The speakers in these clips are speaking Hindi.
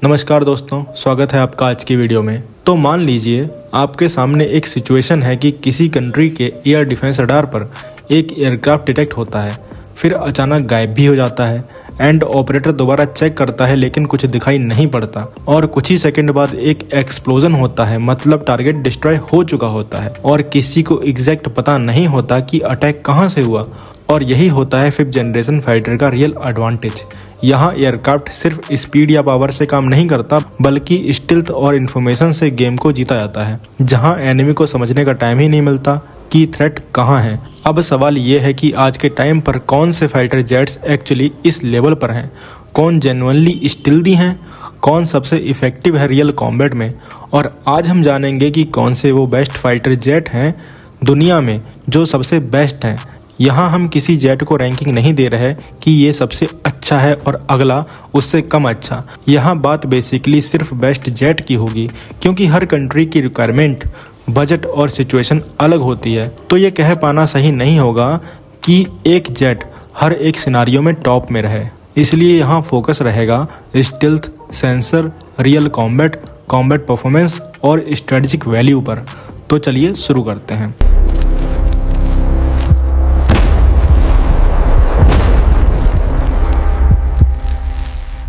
नमस्कार दोस्तों, स्वागत है आपका आज की वीडियो में। तो मान लीजिए आपके सामने एक सिचुएशन है कि किसी कंट्री के एयर डिफेंस रडार पर एक एयरक्राफ्ट डिटेक्ट होता है, फिर अचानक गायब भी हो जाता है एंड ऑपरेटर दोबारा चेक करता है लेकिन कुछ दिखाई नहीं पड़ता और कुछ ही सेकंड बाद एक एक्सप्लोजन होता है, मतलब टारगेट डिस्ट्रॉय हो चुका होता है और किसी को एग्जैक्ट पता नहीं होता कि अटैक कहाँ से हुआ। और यही होता है 5th जनरेशन फाइटर का रियल एडवांटेज। यहाँ एयरक्राफ्ट सिर्फ स्पीड या पावर से काम नहीं करता, बल्कि स्टिल्थ और इन्फॉर्मेशन से गेम को जीता जाता है, जहाँ एनिमी को समझने का टाइम ही नहीं मिलता कि थ्रेट कहाँ है। अब सवाल ये है कि आज के टाइम पर कौन से फाइटर जेट्स एक्चुअली इस लेवल पर हैं, कौन जेन्युइनली स्टिल्दी हैं, कौन सबसे इफेक्टिव है रियल कॉम्बैट में। और आज हम जानेंगे कि कौन से वो बेस्ट फाइटर जेट हैं दुनिया में जो सबसे बेस्ट हैं। यहाँ हम किसी जेट को रैंकिंग नहीं दे रहे कि ये सबसे अच्छा है और अगला उससे कम अच्छा। यहाँ बात बेसिकली सिर्फ बेस्ट जेट की होगी, क्योंकि हर कंट्री की रिक्वायरमेंट, बजट और सिचुएशन अलग होती है। तो ये कह पाना सही नहीं होगा कि एक जेट हर एक सिनारियो में टॉप में रहे। इसलिए यहाँ फोकस रहेगा stealth, sensor, real combat performance और स्ट्रेटेजिक वैल्यू पर। तो चलिए शुरू करते हैं।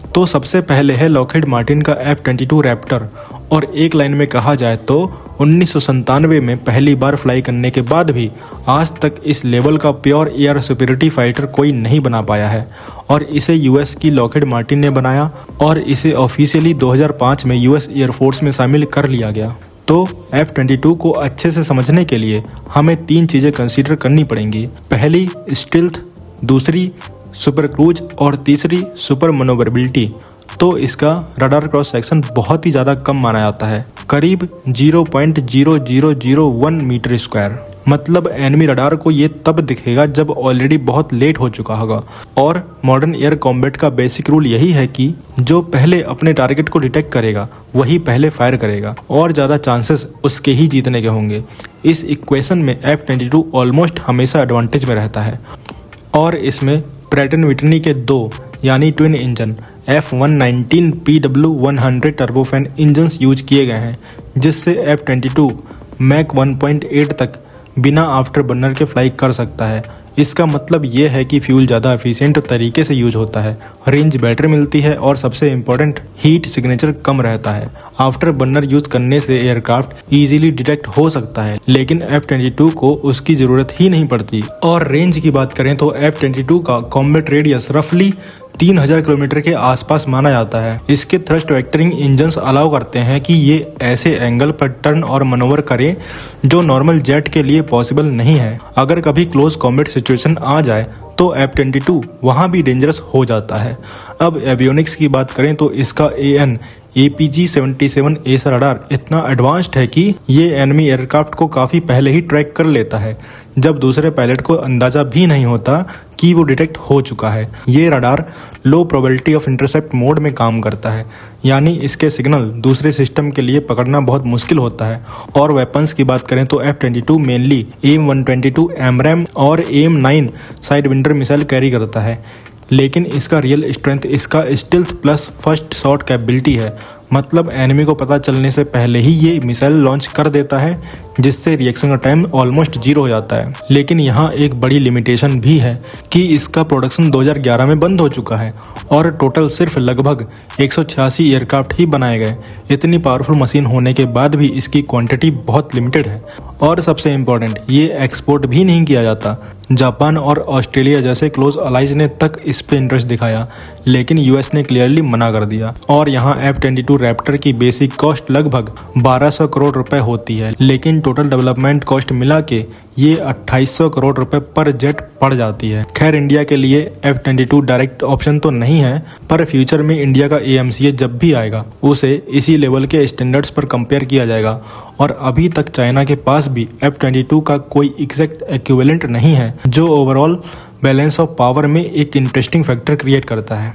तो सबसे पहले है लॉकहीड मार्टिन का F-22 रैप्टर। और एक लाइन में कहा जाए तो 1997 में पहली बार फ्लाई करने के बाद भी आज तक इस लेवल का प्योर एयर सुपीरियरिटी फाइटर कोई नहीं बना पाया है। और इसे यूएस की लॉकहीड मार्टिन ने बनाया और इसे ऑफिशियली 2005 में यूएस एयरफोर्स में शामिल कर लिया गया। तो F-22 को अच्छे से समझने के लिए हमें 3 चीज़ें कंसीडर करनी पड़ेंगी। पहली स्टिल्थ, दूसरी सुपर क्रूज और तीसरी सुपर मनोवरेबिलिटी। तो इसका रडार क्रॉस सेक्शन बहुत ही ज़्यादा कम माना जाता है, करीब 0.0001 मीटर स्क्वायर। मतलब एनिमी रडार को ये तब दिखेगा जब ऑलरेडी बहुत लेट हो चुका होगा। और मॉडर्न एयर कॉम्बैट का बेसिक रूल यही है कि जो पहले अपने टारगेट को डिटेक्ट करेगा वही पहले फायर करेगा और ज़्यादा चांसेस उसके ही जीतने के होंगे। इस इक्वेशन में F-22 ऑलमोस्ट हमेशा एडवांटेज में रहता है। और इसमें प्रैट एंड व्हिटनी के 2 यानी twin engine F-119 PW100 turbofan engines use किए गए हैं, जिससे F-22 मैक 1.8 तक बिना आफ्टर बर्नर के फ्लाई कर सकता है। इसका मतलब ये है कि फ्यूल ज़्यादा एफिशिएंट तरीके से यूज होता है, रेंज बेटर मिलती है और सबसे इम्पोर्टेंट हीट सिग्नेचर कम रहता है। आफ्टर बर्नर यूज करने से एयरक्राफ्ट इजीली डिटेक्ट हो सकता है, लेकिन F-22 को उसकी ज़रूरत ही नहीं पड़ती। और रेंज की बात करें तो F-22 का कॉम्बैट रेडियस रफली 3000 किलोमीटर के आसपास माना जाता है। इसके थ्रस्ट वेक्टरिंग इंजन्स अलाउ करते हैं कि ये ऐसे एंगल पर टर्न और मनोवर करें जो नॉर्मल जेट के लिए पॉसिबल नहीं है। अगर कभी क्लोज कॉम्बैट सिचुएशन आ जाए तो F-22 वहाँ भी डेंजरस हो जाता है। अब एवियोनिक्स की बात करें तो इसका APG-77 एस रडार इतना एडवांस्ड है कि ये एनिमी एयरक्राफ्ट को काफ़ी पहले ही ट्रैक कर लेता है, जब दूसरे पायलट को अंदाज़ा भी नहीं होता कि वो डिटेक्ट हो चुका है। ये radar low probability of intercept mode में काम करता है, यानी इसके सिग्नल दूसरे सिस्टम के लिए पकड़ना बहुत मुश्किल होता है। और वेपन्स की बात करें तो F-22 मेनली AIM-122 AMRAAM और AIM-9 side vendor missile carry करता है, लेकिन इसका रियल स्ट्रेंथ इसका stealth plus first shot capability है। मतलब एनिमी को पता चलने से पहले ही ये मिसाइल लॉन्च कर देता है, जिससे रिएक्शन का टाइम ऑलमोस्ट 0 हो जाता है। लेकिन यहाँ एक बड़ी लिमिटेशन भी है कि इसका प्रोडक्शन 2011 में बंद हो चुका है और टोटल सिर्फ लगभग 186 एयरक्राफ्ट ही बनाए गए। इतनी पावरफुल मशीन होने के बाद भी इसकी क्वांटिटी बहुत लिमिटेड है। और सबसे इम्पोर्टेंट, ये एक्सपोर्ट भी नहीं किया जाता। जापान और ऑस्ट्रेलिया जैसे क्लोज अलाइज ने तक इस पे इंटरेस्ट दिखाया, लेकिन यूएस ने क्लियरली मना कर दिया। और यहाँ F-22 रैप्टर की बेसिक कॉस्ट लगभग 1200 करोड़ रुपए होती है, लेकिन टोटल डेवलपमेंट कॉस्ट मिला के ये 2800 करोड़ रुपए पर जेट पड़ जाती है। खैर इंडिया के लिए F-22 डायरेक्ट ऑप्शन तो नहीं है, पर फ्यूचर में इंडिया का AMCA जब भी आएगा उसे इसी लेवल के स्टैंडर्ड्स पर कंपेयर किया जाएगा। और अभी तक चाइना के पास भी F-22 का कोई एग्जैक्ट इक्विवेलेंट नहीं है, जो ओवरऑल बैलेंस ऑफ पावर में एक इंटरेस्टिंग फैक्टर क्रिएट करता है।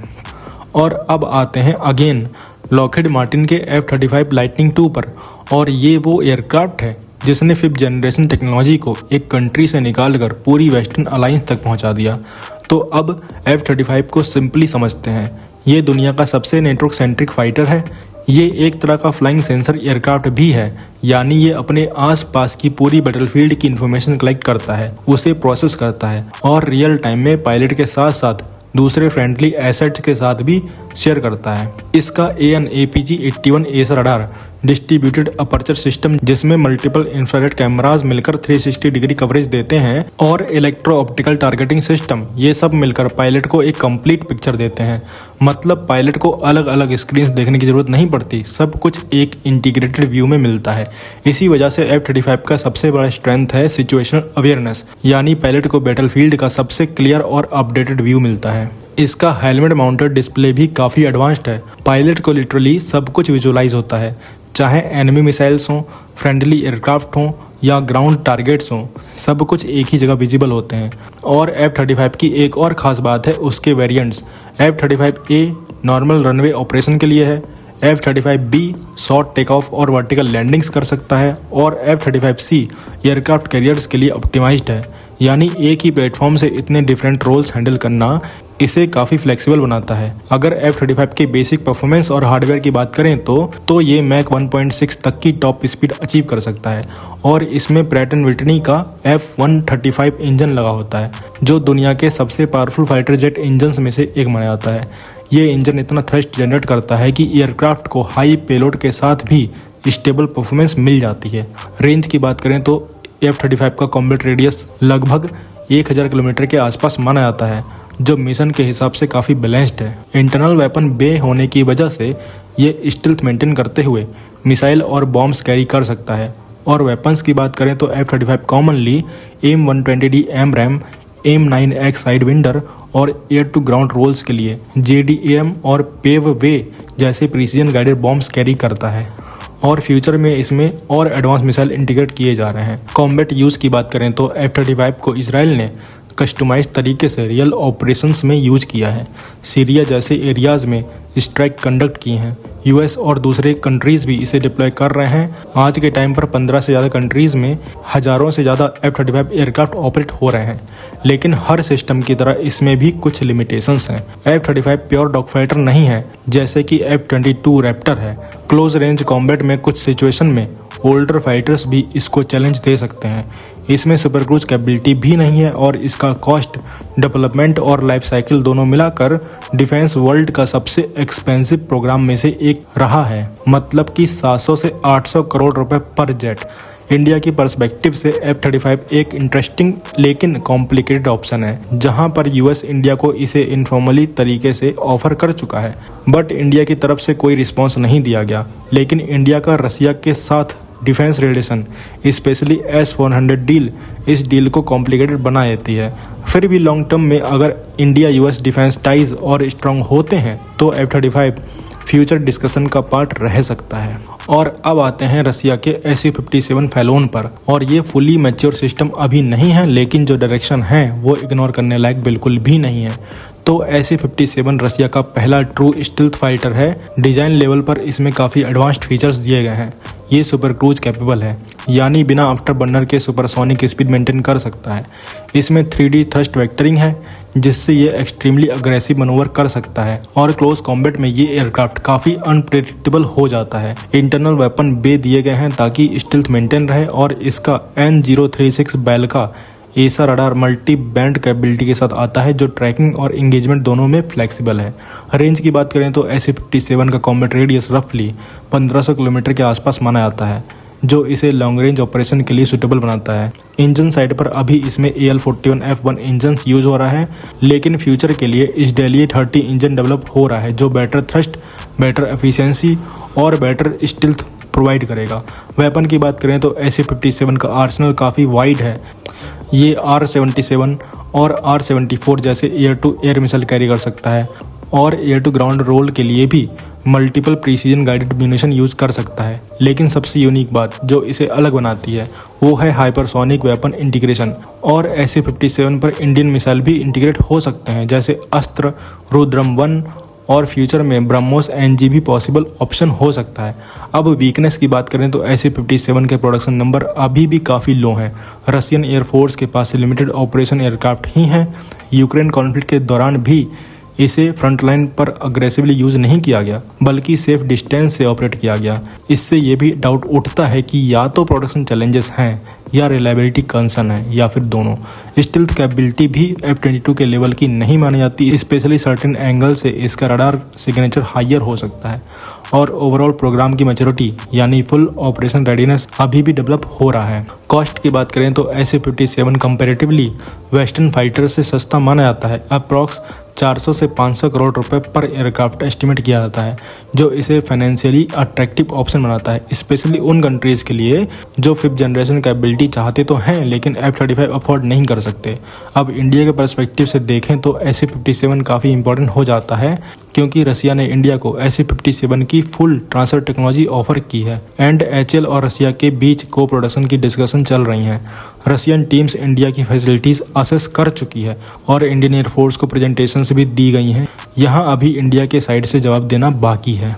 और अब आते हैं अगेन लॉकहीड मार्टिन के F-35 लाइटनिंग 2 पर। और ये वो एयरक्राफ्ट है जिसने 5th जनरेशन टेक्नोलॉजी को एक कंट्री से निकालकर पूरी वेस्टर्न अलायंस तक पहुंचा दिया। तो अब F-35 को सिंपली समझते हैं। ये दुनिया का सबसे नेटवर्क सेंट्रिक फाइटर है। ये एक तरह का फ्लाइंग सेंसर एयरक्राफ्ट भी है, यानी ये अपने आसपास की पूरी बैटलफील्ड की इंफॉर्मेशन कलेक्ट करता है, उसे प्रोसेस करता है और रियल टाइम में पायलट के साथ साथ दूसरे फ्रेंडली एसेट्स के साथ भी शेयर करता है। इसका AN/APG-81 S radar distributed aperture system, जिसमें मल्टीपल इंफ्रारेड कैमरास मिलकर 360 डिग्री कवरेज देते हैं, और इलेक्ट्रो ऑप्टिकल टारगेटिंग सिस्टम, ये सब मिलकर पायलट को एक कंप्लीट पिक्चर देते हैं। मतलब पायलट को अलग अलग स्क्रीन देखने की जरूरत नहीं पड़ती, सब कुछ एक इंटीग्रेटेड व्यू में मिलता है। इसी वजह से F-35 का सबसे बड़ा स्ट्रेंथ है सिचुएशनल अवेयरनेस, यानी पायलट को बैटलफील्ड का सबसे क्लियर और अपडेटेड व्यू मिलता है। इसका हेलमेट माउंटेड डिस्प्ले भी काफ़ी एडवांस्ड है। पायलट को लिटरली सब कुछ विजुअलाइज होता है, चाहे एनिमी मिसाइल्स हों, फ्रेंडली एयरक्राफ्ट हों या ग्राउंड टारगेट्स हों, सब कुछ एक ही जगह विजिबल होते हैं। और F-35 की एक और ख़ास बात है उसके variants. F-35A normal runway operation के लिए है, F-35B शॉर्ट टेक ऑफ और वर्टिकल लैंडिंग्स कर सकता है, और F-35C एयरक्राफ्ट कैरियर्स के लिए ऑप्टिमाइज्ड है। यानी एक ही प्लेटफॉर्म से इतने डिफरेंट रोल्स हैंडल करना इसे काफ़ी फ्लेक्सिबल बनाता है। अगर F-35 के बेसिक परफॉर्मेंस और हार्डवेयर की बात करें तो ये मैक 1.6 तक की टॉप स्पीड अचीव कर सकता है, और इसमें प्रैट एंड विटनी का F135 इंजन लगा होता है, जो दुनिया के सबसे पावरफुल फाइटर जेट इंजन्स में से एक माना जाता है। ये इंजन इतना थ्रस्ट जनरेट करता है कि एयरक्राफ्ट को हाई पेलोड के साथ भी स्टेबल परफॉर्मेंस मिल जाती है। रेंज की बात करें तो F-35 का कॉम्बैट रेडियस लगभग 1000 किलोमीटर के आसपास माना जाता है, जो मिशन के हिसाब से काफ़ी बैलेंस्ड है। इंटरनल वेपन बे होने की वजह से ये स्टिल्थ मेंटेन करते हुए मिसाइल और बॉम्ब्स कैरी कर सकता है। और वेपन्स की बात करें तो F-35 commonly AIM-120D AMRAAM, AIM-9X Sidewinder और एयर टू ग्राउंड रोल्स के लिए JDAM और पेव-वे जैसे प्रिसीजन गाइडेड बॉम्ब्स कैरी करता है, और फ्यूचर में इसमें और एडवांस मिसाइल इंटीग्रेट किए जा रहे हैं। कॉम्बैट यूज़ की बात करें तो F-35 को इसराइल ने कस्टमाइज तरीके से रियल ऑपरेशंस में यूज किया है। सीरिया जैसे एरियाज़ में स्ट्राइक कंडक्ट किए हैं। US और दूसरे कंट्रीज़ भी इसे डिप्लॉय कर रहे हैं। आज के टाइम पर 15 से ज़्यादा कंट्रीज़ में हज़ारों से ज़्यादा F-35 एयरक्राफ्ट ऑपरेट हो रहे हैं, लेकिन हर सिस्टम की तरह इसमें भी कुछ लिमिटेशंस हैं। F-35 प्योर डॉग फाइटर नहीं है, जैसे कि F-22 रैप्टर है। क्लोज रेंज कॉम्बैट में कुछ सिचुएशन में ओल्डर फाइटर्स भी इसको चैलेंज दे सकते हैं। इसमें सुपर क्रूज कैपेबिलिटी भी नहीं है, और इसका कॉस्ट, डेवलपमेंट और लाइफ साइकिल दोनों मिलाकर डिफेंस वर्ल्ड का सबसे एक्सपेंसिव प्रोग्राम में से एक रहा है। मतलब कि 700 से 800 करोड़ रुपए पर जेट। इंडिया की पर्सपेक्टिव से F-35 एक इंटरेस्टिंग लेकिन कॉम्प्लिकेटेड ऑप्शन है, जहां पर US इंडिया को इसे इनफॉर्मली तरीके से ऑफर कर चुका है, बट इंडिया की तरफ से कोई रिस्पॉन्स नहीं दिया गया। लेकिन इंडिया का रसिया के साथ defence relation, specially S-400 deal, इस डील को कॉम्प्लिकेटेड बना देती है। फिर भी लॉन्ग टर्म में अगर इंडिया US डिफेंस टाइज और स्ट्रांग होते हैं तो F-35 फ्यूचर डिस्कशन का पार्ट रह सकता है। और अब आते हैं रसिया के SU-57 फैलोन पर, और ये फुली मैच्योर सिस्टम अभी नहीं है, लेकिन जो डायरेक्शन है वो इग्नोर करने लायक बिल्कुल भी नहीं है। तो SU-57 रसिया का पहला ट्रू स्टिल्थ फाइटर है। डिजाइन लेवल पर इसमें काफ़ी एडवांस्ड फीचर्स दिए गए हैं। ये सुपर क्रूज कैपेबल है, यानी बिना आफ्टर बर्नर के सुपरसोनिक स्पीड मेंटेन कर सकता है। इसमें 3D थ्रस्ट वेक्टरिंग है, जिससे ये एक्सट्रीमली अग्रेसिव मनोवर कर सकता है, और क्लोज कॉम्बैट में ये एयरक्राफ्ट काफ़ी अनप्रेडिक्टेबल हो जाता है। इंटरनल वेपन बे दिए गए हैं ताकि स्टिल्थ मेंटेन रहे, और इसका N036 बैल का एसा रडार मल्टी बैंड कैपेबिलिटी के साथ आता है, जो ट्रैकिंग और इंगेजमेंट दोनों में फ्लेक्सिबल है। रेंज की बात करें तो SU-57 का कॉम्बैट रेडियस रफली 1500 किलोमीटर के आसपास माना जाता है, जो इसे लॉन्ग रेंज ऑपरेशन के लिए सूटेबल बनाता है। इंजन साइड पर अभी इसमें AL-41F1 इंजन यूज हो रहा है, लेकिन फ्यूचर के लिए इस डेलिए 30 इंजन डेवलप हो रहा है, जो बेटर थ्रस्ट, बेटर एफिशिएंसी और बेटर स्टिल्थ प्रोवाइड करेगा। वेपन की बात करें तो SU-57 का आर्सेनल काफ़ी वाइड है। ये R-77 और R-74 जैसे air to air missile carry कर सकता है, और एयर टू ग्राउंड रोल के लिए भी multiple precision guided munition use कर सकता है। लेकिन सबसे यूनिक बात जो इसे अलग बनाती है वो है हाइपरसोनिक वेपन इंटीग्रेशन, और SU-57 पर इंडियन मिसाइल भी इंटीग्रेट हो सकते हैं, जैसे अस्त्र, रुद्रम 1, और फ्यूचर में ब्रह्मोस NG भी पॉसिबल ऑप्शन हो सकता है। अब वीकनेस की बात करें तो SU-57 के प्रोडक्शन नंबर अभी भी काफ़ी लो हैं। रशियन एयरफोर्स के पास लिमिटेड ऑपरेशन एयरक्राफ्ट ही हैं। यूक्रेन कॉन्फ्लिक्ट के दौरान भी इसे फ्रंट लाइन पर अग्रेसिवली यूज नहीं किया गया, बल्कि सेफ डिस्टेंस से ऑपरेट किया गया। इससे ये भी डाउट उठता है कि या तो प्रोडक्शन चैलेंजेस हैं या रिलायबिलिटी कंसर्न है, या फिर दोनों। स्टील्थ कैपेबिलिटी भी F-22 के लेवल की नहीं मानी जाती, स्पेशली सर्टेन एंगल से इसका रडार सिग्नेचर हायर हो सकता है। और ओवरऑल प्रोग्राम की मैच्योरिटी यानी फुल ऑपरेशन रेडीनेस अभी भी डेवलप हो रहा है। कॉस्ट की बात करें तो SF-57 कंपैरेटिवली वेस्टर्न फाइटर से सस्ता माना जाता है। अप्रॉक्स 400 से 500 करोड़ रुपए पर एयरक्राफ्ट एस्टिमेट किया जाता है, जो इसे फाइनेंशियली अट्रैक्टिव ऑप्शन बनाता है, स्पेशली उन कंट्रीज के लिए जो 5th जनरेशन कैपेबिलिटी चाहते तो हैं लेकिन F-35 अफोर्ड नहीं कर सकते। अब इंडिया के पर्सपेक्टिव से देखें तो SF-57 काफ़ी इंपॉर्टेंट हो जाता है, क्योंकि रसिया ने इंडिया को SF-57 की फुल ट्रांसफर टेक्नोलॉजी ऑफर की है एंड HAL और रसिया के बीच को प्रोडक्शन की डिस्कशन चल रही हैं। रशियन टीम्स इंडिया की फैसिलिटीज़ असेस कर चुकी है और इंडियन एयरफोर्स को प्रेजेंटेशंस भी दी गई हैं। यहाँ अभी इंडिया के साइड से जवाब देना बाकी है।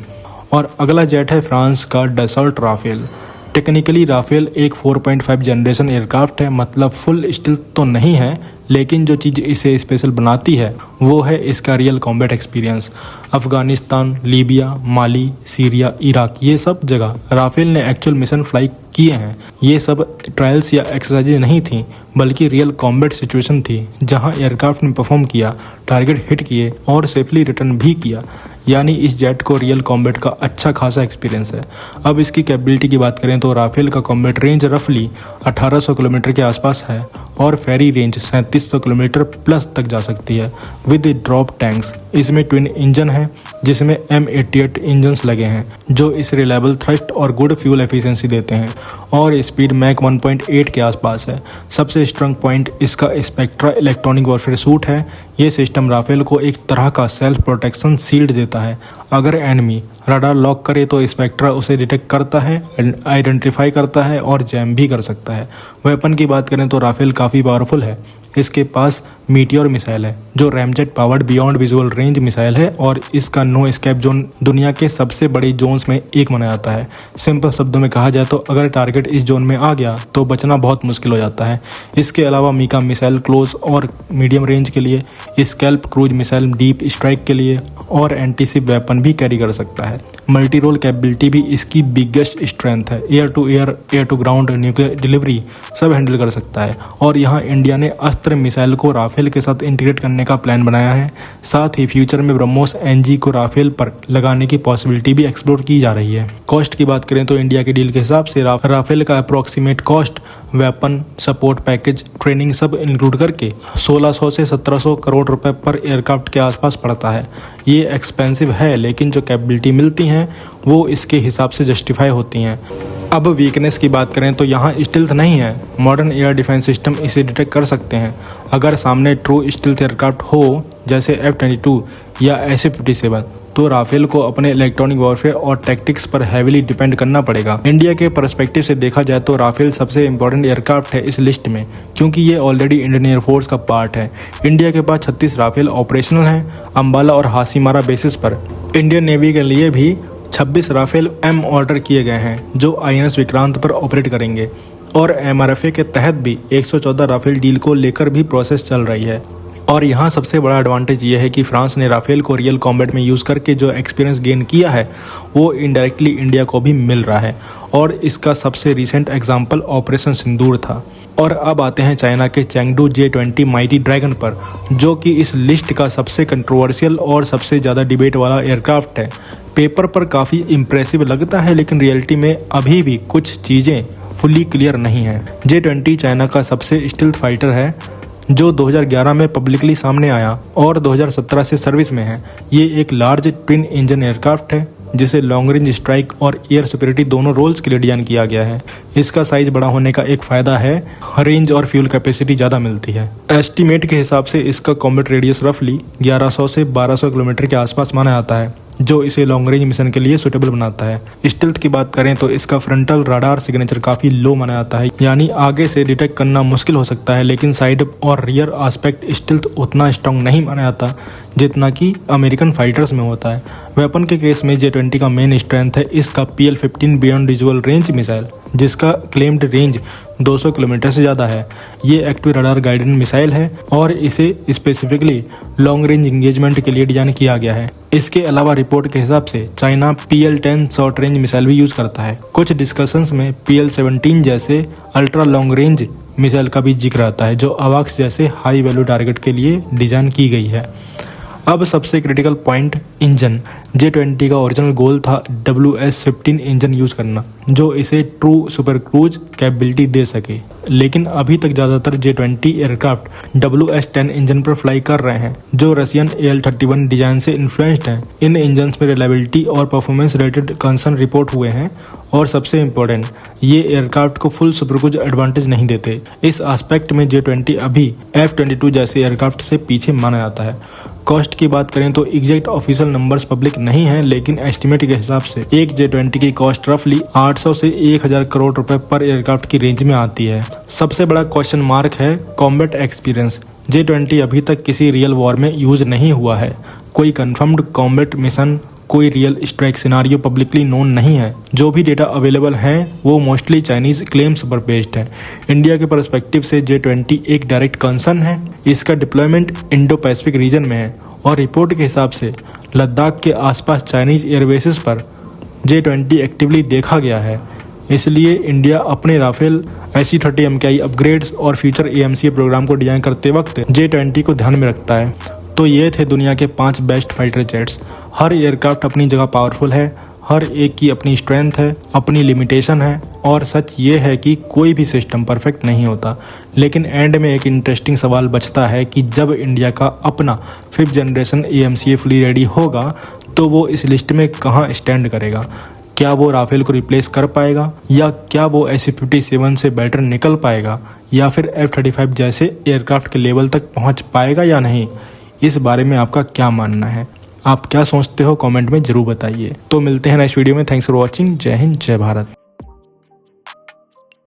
और अगला जेट है फ्रांस का डसॉल्ट राफेल। टेक्निकली राफेल एक 4.5 जनरेशन एयरक्राफ्ट है, मतलब फुल स्टील्थ तो नहीं है, लेकिन जो चीज़ इसे स्पेशल बनाती है वो है इसका real combat experience. Afghanistan, Libya, Mali, Syria, Iraq, ये सब जगह राफेल ने एक्चुअल मिशन फ्लाई किए हैं। ये सब ट्रायल्स या एक्सरसाइज नहीं थी, बल्कि रियल कॉम्बैट सिचुएशन थी जहां एयरक्राफ्ट ने परफॉर्म किया, टारगेट हिट किए और सेफली रिटर्न भी किया। यानी इस जेट को रियल कॉम्बैट का अच्छा खासा एक्सपीरियंस है। अब इसकी कैपेबिलिटी की बात करें तो राफेल का कॉम्बैट रेंज रफली 1800 किलोमीटर के आसपास है और फेरी रेंज 3700 किलोमीटर प्लस तक जा सकती है विद ड्रॉप टैंक्स। इसमें ट्विन इंजन है जिसमें M88 इंजन्स लगे हैं, जो इस रिलायबल थ्रस्ट और गुड फ्यूल एफिशिएंसी देते हैं और स्पीड मैक 1.8 के आसपास है। सबसे स्ट्रॉन्ग पॉइंट इसका स्पेक्ट्रा इलेक्ट्रॉनिक वॉरफेयर सूट है। ये सिस्टम राफेल को एक तरह का सेल्फ प्रोटेक्शन शील्ड देता है। अगर एनिमी रडार लॉक करे तो स्पेक्ट्रा उसे डिटेक्ट करता है, आइडेंटिफाई करता है और जैम भी कर सकता है। वेपन की बात करें तो राफेल काफ़ी पावरफुल है। इसके पास मीटियोर मिसाइल है जो ramjet powered beyond visual range missile है और इसका नो एस्केप जोन दुनिया के सबसे बड़े जोन्स में एक माना जाता है। सिंपल शब्दों में कहा जाए तो अगर टारगेट इस जोन में आ गया तो बचना बहुत मुश्किल हो जाता है। इसके अलावा मीका मिसाइल क्लोज और मीडियम रेंज के लिए, scalp cruise missile deep strike के लिए और एंटीशिप वेपन भी कैरी कर सकता है। मल्टी रोल कैपेबिलिटी भी इसकी बिगेस्ट स्ट्रेंथ है। Air to air, air to ground, nuclear delivery सब हैंडल कर सकता है। और यहाँ इंडिया ने अस्त्र मिसाइल को राफेल के साथ इंटीग्रेट करने का प्लान बनाया है। साथ ही फ्यूचर में ब्रह्मोस NG को राफेल पर लगाने की पॉसिबिलिटी भी एक्सप्लोर की जा रही है। कॉस्ट की बात करें तो इंडिया के डील के हिसाब से राफेल का approximate cost weapon, support package, training सब इंक्लूड करके 1600 से 1700 करोड़ रुपए पर एयरक्राफ्ट के आसपास पड़ता है। ये एक्सपेंसिव है, लेकिन जो कैपेबिलिटी मिलती हैं वो इसके हिसाब से जस्टिफाई होती हैं। अब वीकनेस की बात करें तो यहाँ स्टील्थ नहीं है। मॉडर्न एयर डिफेंस सिस्टम इसे डिटेक्ट कर सकते हैं। अगर सामने ट्रू स्टील्थ एयरक्राफ्ट हो जैसे F-22 या SF-57 तो राफेल को अपने इलेक्ट्रॉनिक वॉरफेयर और टैक्टिक्स पर हैवीली डिपेंड करना पड़ेगा। इंडिया के पर्सपेक्टिव से देखा जाए तो राफेल सबसे इंपॉर्टेंट एयरक्राफ्ट है इस लिस्ट में, क्योंकि ये ऑलरेडी इंडियन एयरफोर्स का पार्ट है। इंडिया के पास 36 राफेल ऑपरेशनल हैं। अंबाला और हासीमारा बेसिस पर इंडियन नेवी के लिए भी 26 राफेल M ऑर्डर किए गए हैं जो INS विक्रांत पर ऑपरेट करेंगे और MRFA के तहत भी 114 राफेल डील को लेकर भी प्रोसेस चल रही है। और यहाँ सबसे बड़ा एडवांटेज ये है कि फ्रांस ने राफेल को रियल कॉम्बैट में यूज़ करके जो एक्सपीरियंस गेन किया है वो इनडायरेक्टली इंडिया को भी मिल रहा है और इसका सबसे रिसेंट एग्जाम्पल ऑपरेशन सिंदूर था। और अब आते हैं चाइना के चैंगडू J-20 माइटी ड्रैगन पर, जो कि इस लिस्ट का सबसे कंट्रोवर्शियल और सबसे ज़्यादा डिबेट वाला एयरक्राफ्ट है। पेपर पर काफ़ी इम्प्रेसिव लगता है, लेकिन रियलिटी में अभी भी कुछ चीज़ें फुली क्लियर नहीं हैं। J-20 चाइना का सबसे स्टील्थ फाइटर है जो 2011 में पब्लिकली सामने आया और 2017 से सर्विस में है। ये एक लार्ज ट्विन इंजन एयरक्राफ्ट है जिसे लॉन्ग रेंज स्ट्राइक और एयर सिक्योरिटी दोनों रोल्स के लिए डिजाइन किया गया है। इसका साइज बड़ा होने का एक फ़ायदा है, रेंज और फ्यूल कैपेसिटी ज़्यादा मिलती है। एस्टीमेट के हिसाब से इसका कॉम्बैट रेडियस रफली 1100 से 1200 किलोमीटर के आसपास माना जाता है, जो इसे लॉन्ग रेंज मिशन के लिए सुटेबल बनाता है। स्टील्थ की बात करें तो इसका फ्रंटल रडार सिग्नेचर काफ़ी लो माना जाता है, यानी आगे से डिटेक्ट करना मुश्किल हो सकता है, लेकिन साइड और रियर एस्पेक्ट स्टील्थ उतना स्ट्रॉन्ग नहीं माना जाता जितना कि अमेरिकन फाइटर्स में होता है। वेपन के केस में J-20 का मेन स्ट्रेंथ है इसका PL-15 beyond visual range missile, जिसका क्लेम्ड रेंज 200 किलोमीटर से ज़्यादा है। ये एक्टिव रडार गाइडेड मिसाइल है और इसे स्पेसिफिकली लॉन्ग रेंज इंगेजमेंट के लिए डिजाइन किया गया है। इसके अलावा रिपोर्ट के हिसाब से China PL-10 short range missile भी यूज करता है। कुछ डिस्कशंस में PL-17 जैसे अल्ट्रा लॉन्ग रेंज मिसाइल का भी जिक्र आता है, जो अवाक्स जैसे हाई वैल्यू टारगेट के लिए डिजाइन की गई है। अब सबसे क्रिटिकल पॉइंट, इंजन। J-20 का ओरिजिनल गोल था WS-15 इंजन यूज करना, जो इसे ट्रू सुपर क्रूज कैपेबिलिटी दे सके, लेकिन अभी तक ज़्यादातर J-20 एयरक्राफ्ट WS-10 इंजन पर फ्लाई कर रहे हैं, जो रशियन AL-31 डिजाइन से इन्फ्लुएंस्ड हैं। इन इंजन में रिलायबिलिटी और परफॉर्मेंस रिलेटेड कंसर्न रिपोर्ट हुए हैं, और सबसे इम्पोर्टेंट, ये एयरक्राफ्ट को फुल सुपर क्रूज एडवांटेज नहीं देते। इस एस्पेक्ट में J-20 अभी F-22 जैसे एयरक्राफ्ट से पीछे माना जाता है। कॉस्ट की बात करें तो एग्जैक्ट ऑफिशियल नंबर्स पब्लिक नहीं है, लेकिन एस्टिमेट के हिसाब से एक J-20 की कॉस्ट रफली 800 से 1000 करोड़ रुपए पर एयरक्राफ्ट की रेंज में आती है। सबसे बड़ा क्वेश्चन मार्क है कॉम्बैट एक्सपीरियंस। J-20 अभी तक किसी रियल वॉर में यूज नहीं हुआ है। कोई कंफर्म्ड कॉम्बैट मिशन, कोई real strike scenario publicly known नहीं है। जो भी डेटा अवेलेबल हैं वो मोस्टली चाइनीज क्लेम्स पर बेस्ड है। इंडिया के पर्सपेक्टिव से J-20 एक डायरेक्ट कंसर्न है। इसका डिप्लॉयमेंट इंडो पैसिफिक रीजन में है, और रिपोर्ट के हिसाब से लद्दाख के आसपास चाइनीज एयरबेसिस पर J-20 एक्टिवली देखा गया है। इसलिए इंडिया अपने राफेल SU-30 MKI अपग्रेड्स और फ्यूचर AMCA प्रोग्राम को डिजाइन करते वक्त J-20 को ध्यान में रखता है। तो ये थे दुनिया के 5 बेस्ट फाइटर जेट्स। हर एयरक्राफ्ट अपनी जगह पावरफुल है, हर एक की अपनी स्ट्रेंथ है, अपनी लिमिटेशन है, और सच ये है कि कोई भी सिस्टम परफेक्ट नहीं होता। लेकिन एंड में एक इंटरेस्टिंग सवाल बचता है कि जब इंडिया का अपना 5th generation AMCA fully ready होगा तो वो इस लिस्ट में कहाँ स्टैंड करेगा। क्या वो राफेल को रिप्लेस कर पाएगा, या क्या वो SU-57 से बेटर निकल पाएगा, या फिर F-35 जैसे एयरक्राफ्ट के लेवल तक पहुँच पाएगा या नहीं। इस बारे में आपका क्या मानना है? आप क्या सोचते हो कमेंट में जरूर बताइए। तो मिलते हैं नेक्स्ट वीडियो में। Thanks for watching. जय हिंद, जय भारत।